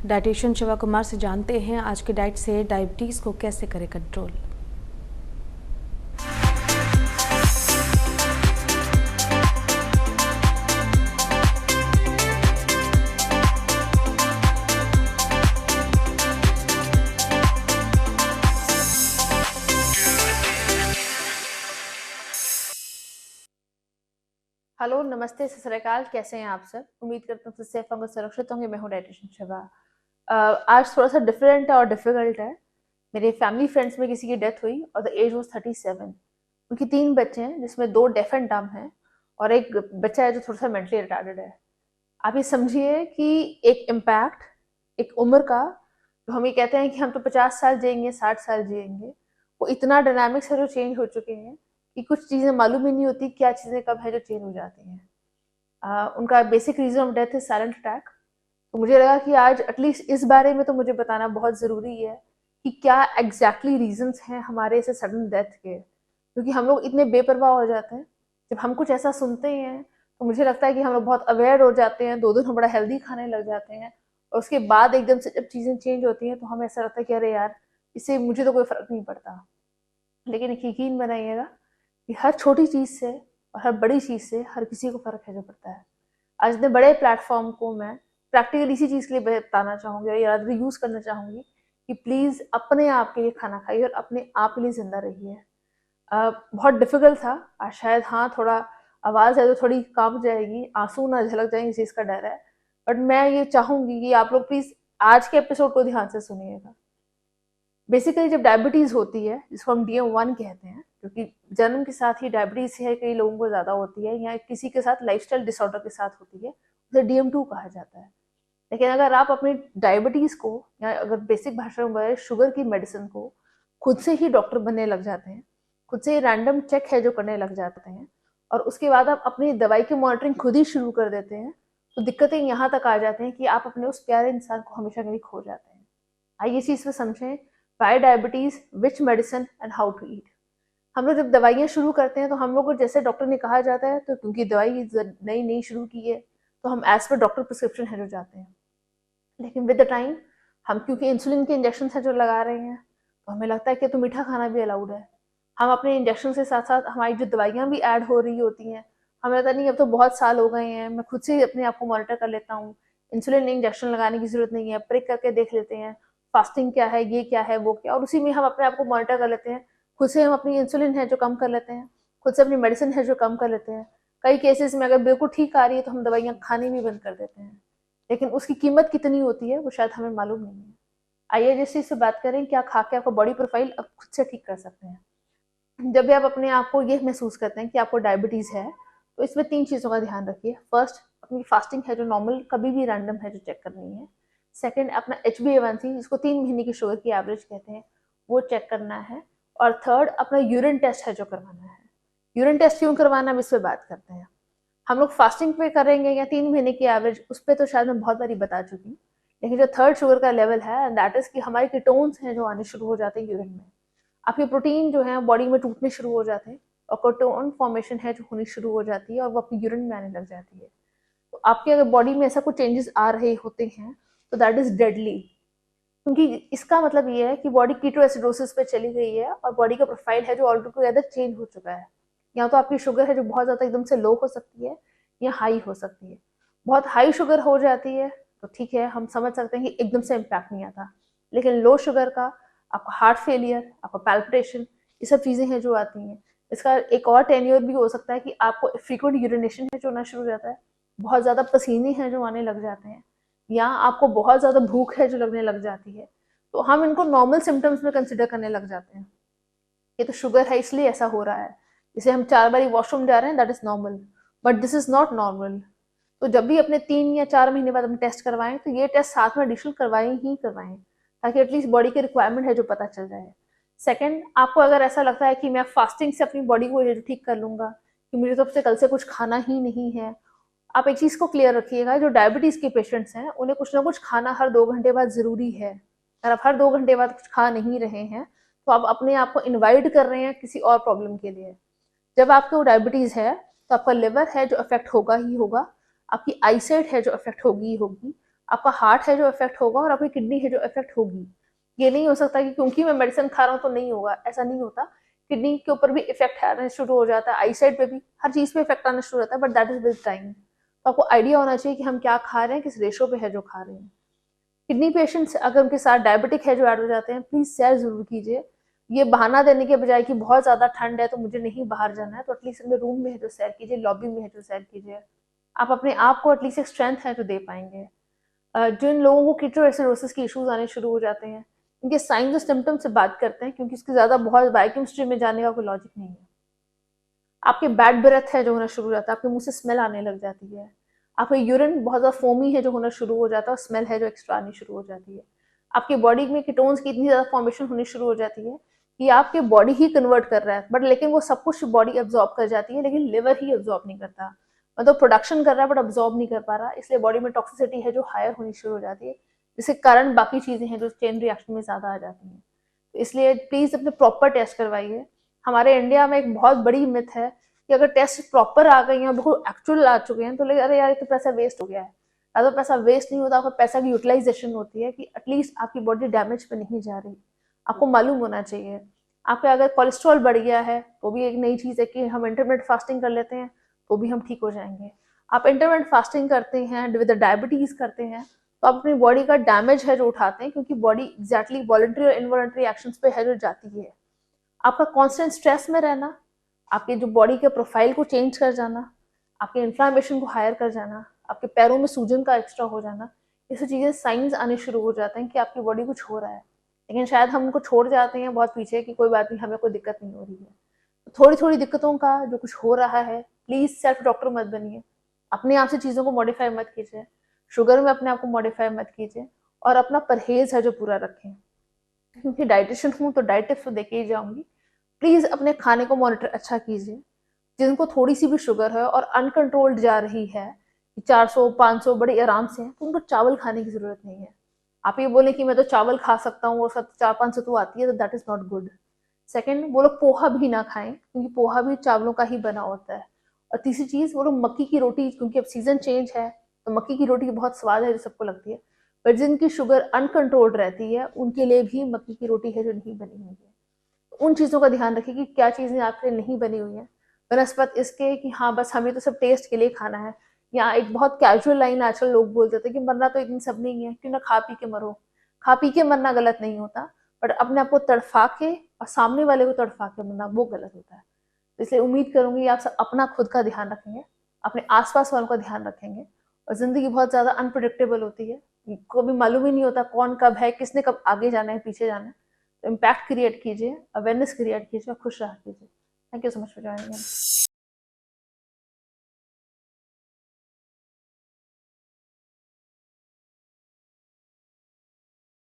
Dietitian Shiva Kumar से जानते हैं आज के डाइट से डायबिटीज़ को कैसे करें कंट्रोल। हेलो, नमस्ते, सत श्री अकाल। कैसे हैं आप सब? उम्मीद करता हूँ सेफ होंगे, सुरक्षित होंगे। मैं हूँ डाइटिशियन शिवा। आज थोड़ा सा डिफरेंट और डिफिकल्ट है। मेरे फैमिली फ्रेंड्स में किसी की डेथ हुई और द एज वाज 37। उनकी 3 बच्चे हैं जिसमें 2 डेफ एंड डम्ब हैं और एक बच्चा है जो थोड़ा सा मेंटली रिटार्डेड है। आप ये समझिए कि एक इम्पैक्ट, एक उम्र का, जो हम ये कहते हैं कि हम तो 50 साल जिएंगे, 60 साल जिएंगे, वो इतना डायनामिक्स है जो चेंज हो चुके हैं कि कुछ चीज़ें मालूम ही नहीं होती क्या चीज़ें कब है जो चेंज हो जाती हैं। उनका बेसिक रीज़न ऑफ डेथ है साइलेंट अटैक। तो मुझे लगा कि आज एटलीस्ट इस बारे में तो मुझे बताना बहुत ज़रूरी है कि क्या एग्जैक्टली रीजंस हैं हमारे ऐसे सडन डेथ के, क्योंकि हम लोग इतने बेपरवाह हो जाते हैं। जब हम कुछ ऐसा सुनते हैं तो मुझे लगता है कि हम लोग बहुत अवेयर हो जाते हैं, 2 दिन हम बड़ा हेल्दी खाने लग जाते हैं और उसके बाद एकदम से जब चीज़ें चेंज होती हैं तो हमें ऐसा लगता है कि अरे यार, इससे मुझे तो कोई फ़र्क नहीं पड़ता। लेकिन एक यकीन बनाइएगा कि हर छोटी चीज़ से और हर बड़ी चीज़ से हर किसी को फ़र्क है जो पड़ता है। आज इतने बड़े प्लेटफॉर्म को मैं प्रैक्टिकली इसी चीज़ के लिए बताना चाहूँगी और याद यूज़ करना चाहूँगी कि प्लीज़ अपने आप के लिए खाना खाइए और अपने आप के लिए ज़िंदा रहिए। बहुत डिफ़िकल्ट था। आज शायद हाँ, थोड़ा आवाज़ है तो थोड़ी काँप जाएगी, आँसू ना झलक जाएँ, इस चीज़ का डर है। बट मैं ये चाहूँगी कि आप लोग प्लीज़ आज के एपिसोड को ध्यान से सुनिएगा। बेसिकली जब डायबिटीज़ होती है, जिसको हम DM1 कहते हैं, क्योंकि जन्म के साथ ही डायबिटीज़ है, कई लोगों को ज़्यादा होती है या किसी के साथ लाइफ़स्टाइल डिसऑर्डर के साथ होती है, उसे DM2 कहा जाता है। लेकिन अगर आप अपनी डायबिटीज़ को या अगर बेसिक भाषा में बोले शुगर की मेडिसिन को खुद से ही डॉक्टर बनने लग जाते हैं, खुद से रैंडम चेक है जो करने लग जाते हैं और उसके बाद आप अपनी दवाई की मॉनिटरिंग खुद ही शुरू कर देते हैं, तो दिक्कतें यहाँ तक आ जाते हैं कि आप अपने उस प्यारे इंसान को हमेशा के लिए खो जाते हैं। आइए इस चीज़ पे समझें, why diabetes, which medicine and how to eat. हम लोग जब दवाइयाँ शुरू करते हैं तो हम लोग को जैसे डॉक्टर ने कहा जाता है, तो क्योंकि दवाई नई नई शुरू की है तो हम एज पर डॉक्टर प्रिस्क्रिप्शन है जो जाते हैं। लेकिन विद द टाइम हम क्योंकि इंसुलिन के इंजेक्शन है जो लगा रहे हैं तो हमें लगता है कि तो मीठा खाना भी अलाउड है। हम अपने इंजेक्शन के साथ साथ हमारी जो दवाइयाँ भी ऐड हो रही होती हैं, हमें लगता नहीं अब तो बहुत साल हो गए हैं, मैं खुद से अपने आप को मॉनिटर कर लेता हूँ, इंसुलिन इंजेक्शन लगाने की जरूरत नहीं है, प्रिक करके देख लेते हैं फास्टिंग क्या है, ये क्या है, वो क्या, और उसी में हम अपने आप को मॉनिटर कर लेते हैं। खुद से हम अपनी इंसुलिन है जो कम कर लेते हैं, खुद से अपनी मेडिसिन है जो कम कर लेते हैं। कई केसेस में अगर बिल्कुल ठीक आ रही है तो हम दवाइयाँ खानी भी बंद कर देते हैं, लेकिन उसकी कीमत कितनी होती है वो शायद हमें मालूम नहीं है। आइए जिस चीज़ से बात करें, क्या खा के आपका बॉडी प्रोफाइल आप खुद से ठीक कर सकते हैं। जब भी आप अपने आप को ये महसूस करते हैं कि आपको डायबिटीज़ है, तो इसमें 3 चीज़ों का ध्यान रखिए। फर्स्ट, अपनी फास्टिंग है जो नॉर्मल कभी भी रैंडम है जो चेक करनी है। सेकंड, अपना HbA1c जिसको 3 महीने की शुगर की एवरेज कहते हैं वो चेक करना है। और थर्ड, अपना यूरिन टेस्ट है जो करवाना है। यूरिन टेस्ट क्यों करवाना है, इस पर बात करते हैं। हम लोग फास्टिंग पे करेंगे या 3 महीने की एवरेज, उस पर तो शायद मैं बहुत बारी बता चुकी हूँ। लेकिन जो थर्ड शुगर का लेवल है, दैट इज कि हमारे कीटोन्स हैं जो आने शुरू हो जाते हैं यूरिन में। आपके प्रोटीन जो है बॉडी में टूटने शुरू हो जाते हैं और कीटोन फॉर्मेशन है जो होनी शुरू हो जाती है और वो आपकी यूरिन में आने लग जाती है। तो आपके अगर बॉडी में ऐसा कुछ चेंजेस आ रहे होते हैं तो दैट इज डेडली, क्योंकि इसका मतलब ये है कि बॉडी कीटोएसिडोसिस पे चली गई है और बॉडी का प्रोफाइल है जो ऑलटुगेदर चेंज हो चुका है। या तो आपकी शुगर है जो बहुत ज़्यादा एकदम से लो हो सकती है या हाई हो सकती है। बहुत हाई शुगर हो जाती है तो ठीक है, हम समझ सकते हैं कि एकदम से इम्पैक्ट नहीं आता। लेकिन लो शुगर का आपका हार्ट फेलियर, आपका पैल्पिटेशन, ये सब चीज़ें हैं जो आती हैं। इसका एक और टेन्योर भी हो सकता है कि आपको फ्रीक्वेंट यूरिनेशन है जो होना शुरू हो जाता है, बहुत ज़्यादा पसीने हैं जो आने लग जाते हैं, या आपको बहुत ज़्यादा भूख है जो लगने लग जाती है। तो हम इनको नॉर्मल सिम्टम्स में कंसिडर करने लग जाते हैं। ये तो शुगर है इसलिए ऐसा हो रहा है, जैसे हम 4 बारी वॉशरूम जा रहे हैं, that is normal, but this is not normal. तो जब भी अपने 3 या 4 महीने बाद हम टेस्ट करवाएं तो ये टेस्ट साथ में एडिशनल करवाएं ही करवाएं, ताकि एटलीस्ट बॉडी की रिक्वायरमेंट है जो पता चल जाए। सेकंड, आपको अगर ऐसा लगता है कि मैं फास्टिंग से अपनी बॉडी को ठीक कर लूंगा, कि मुझे तो कल से कुछ खाना ही नहीं है, आप एक चीज़ को क्लियर रखिएगा, जो डायबिटीज़ के पेशेंट्स हैं उन्हें कुछ ना कुछ खाना हर 2 घंटे बाद ज़रूरी है। अगर आप हर 2 घंटे बाद कुछ खा नहीं रहे हैं तो आप अपने आप को इनवाइट कर रहे हैं किसी और प्रॉब्लम के लिए। जब आपको डायबिटीज़ है तो आपका लिवर है जो अफेक्ट होगा ही होगा, आपकी आईसाइट है जो अफेक्ट होगी ही होगी, आपका हार्ट है जो इफेक्ट होगा और आपकी किडनी है जो इफेक्ट होगी। ये नहीं हो सकता कि क्योंकि मैं मेडिसिन खा रहा हूँ तो नहीं होगा, ऐसा नहीं होता। किडनी के ऊपर भी इफेक्ट आना शुरू हो जाता है, आई साइड पे भी, हर चीज पे इफेक्ट आना शुरू होता है, but that is with time. तो आपको आइडिया होना चाहिए कि हम क्या खा रहे हैं, किस रेशो पे है जो खा रहे हैं। किडनी पेशेंट्स अगर उनके साथ डायबिटिक है जो ऐड हो जाते हैं, प्लीज सैर जरूर कीजिए। ये बहाना देने के बजाय कि बहुत ज्यादा ठंड है तो मुझे नहीं बाहर जाना है, तो एटलीस्ट अपने रूम में है जो सैर कीजिए, लॉबी में है जो सैर कीजिए। आप अपने आप को एटलीस्ट एक स्ट्रेंथ है जो दे पाएंगे। जिन लोगों को कीटोएसिडोसिस के इश्यूज आने शुरू हो जाते हैं, इनके साइंस और सिम्टम्स से बात करते हैं, क्योंकि इसके ज्यादा बहुत बायोकेमिस्ट्री में जाने का कोई लॉजिक नहीं है। आपके बैड ब्रेथ है जो होना शुरू हो जाता है, आपके मुंह से स्मेल आने लग जाती है, आपका यूरिन बहुत ज्यादा फोमी है जो होना शुरू हो जाता है, और स्मेल है जो एक्स्ट्रा आनी शुरू हो जाती है। आपकी बॉडी में कीटोन्स की इतनी ज्यादा फॉर्मेशन होनी शुरू हो जाती है कि आपके बॉडी ही कन्वर्ट कर रहा है, बट लेकिन वो सब कुछ बॉडी अब्जॉर्ब कर जाती है, लेकिन लिवर ही अब्जॉर्ब नहीं करता। मतलब प्रोडक्शन कर रहा है बट अब्जॉर्ब नहीं कर पा रहा, इसलिए बॉडी में टॉक्सिसिटी है जो हायर होनी शुरू हो जाती है, जिसके कारण बाकी चीजें हैं जो चेन रिएक्शन में ज्यादा आ जाती हैं। तो इसलिए प्लीज अपने प्रॉपर टेस्ट करवाइए। हमारे इंडिया में एक बहुत बड़ी मिथ है कि अगर टेस्ट प्रॉपर आ गए हैं, बिल्कुल एक्चुअल आ चुके हैं, तो लगे अरे यार ये तो पैसा वेस्ट हो गया है। अगर पैसा वेस्ट नहीं होता, आपका पैसा की यूटिलाइजेशन होती है कि एटलीस्ट आपकी बॉडी डैमेज पे नहीं जा रही। आपको मालूम होना चाहिए। आपका अगर कोलेस्ट्रॉल बढ़ गया है तो भी एक नई चीज है कि हम इंटरमिटेंट फास्टिंग कर लेते हैं तो भी हम ठीक हो जाएंगे। आप इंटरमिटेंट फास्टिंग करते हैं, विद डायबिटीज करते हैं, तो आप अपनी बॉडी का डैमेज है जो उठाते हैं, क्योंकि बॉडी एग्जैक्टली वॉलंटरी और इनवॉलंटरी एक्शंस पे है जो जाती है। आपका कांस्टेंट स्ट्रेस में रहना, आपके जो बॉडी के प्रोफाइल को चेंज कर जाना, आपके इन्फ्लामेशन को हायर कर जाना, आपके पैरों में सूजन का एक्स्ट्रा हो जाना, ये सब चीजें साइंस आने शुरू हो जाते हैं कि आपकी बॉडी कुछ हो रहा है। लेकिन शायद हम उनको छोड़ जाते हैं बहुत पीछे कि कोई बात नहीं, हमें कोई दिक्कत नहीं हो रही है। तो थोड़ी थोड़ी दिक्कतों का जो कुछ हो रहा है, प्लीज सेल्फ डॉक्टर मत बनिए। अपने आप से चीजों को मॉडिफाई मत कीजिए। शुगर में अपने आप को मॉडिफाई मत कीजिए, और अपना परहेज है जो पूरा रखें। क्योंकि डाइटिशियन हूँ तो डाइट टिप्स तो देके ही जाऊंगी। प्लीज अपने खाने को मॉनिटर अच्छा कीजिए। जिनको थोड़ी सी भी शुगर है और अनकंट्रोल्ड जा रही है, 400-500 बड़ी आराम से है, तो उनको चावल खाने की जरूरत नहीं है। आप ये बोले कि मैं तो चावल खा सकता हूँ और सब 400-500 तो आती है, तो that is not good. Second, वो लोग पोहा भी ना खाएं, क्योंकि पोहा भी चावलों का ही बना होता है। और तीसरी चीज, वो लोग मक्की की रोटी, क्योंकि अब सीजन चेंज है तो मक्की की रोटी की बहुत स्वाद है जो सबको लगती है, पर जिनकी शुगर अनकंट्रोल्ड रहती है उनके लिए भी मक्की की रोटी है जो नहीं बनी हुई है। उन चीज़ों का ध्यान रखिए कि क्या चीज़ें आपके लिए नहीं बनी हुई हैं, बनस्पत इसके कि हाँ बस हमें तो सब टेस्ट के लिए खाना है। या एक बहुत कैजुअल लाइन आजकल लोग बोल देते हैं कि मरना तो इतनी सब नहीं है, क्यों ना खा पी के मरो। खा पी के मरना गलत नहीं होता, बट अपने आप को तड़फा के और सामने वाले को तड़फा के मरना वो गलत होता है। तो इसलिए उम्मीद करूंगी आप सब अपना खुद का ध्यान रखेंगे, अपने आसपास वालों का ध्यान रखेंगे। और जिंदगी बहुत ज्यादा अनप्रिडिक्टेबल होती है, कभी मालूम ही नहीं होता कौन कब है, किसने कब आगे जाना है पीछे जाना है। तो इम्पैक्ट क्रिएट कीजिए, अवेयरनेस क्रिएट कीजिए और खुश रहा कीजिए। Thank you so much for joining.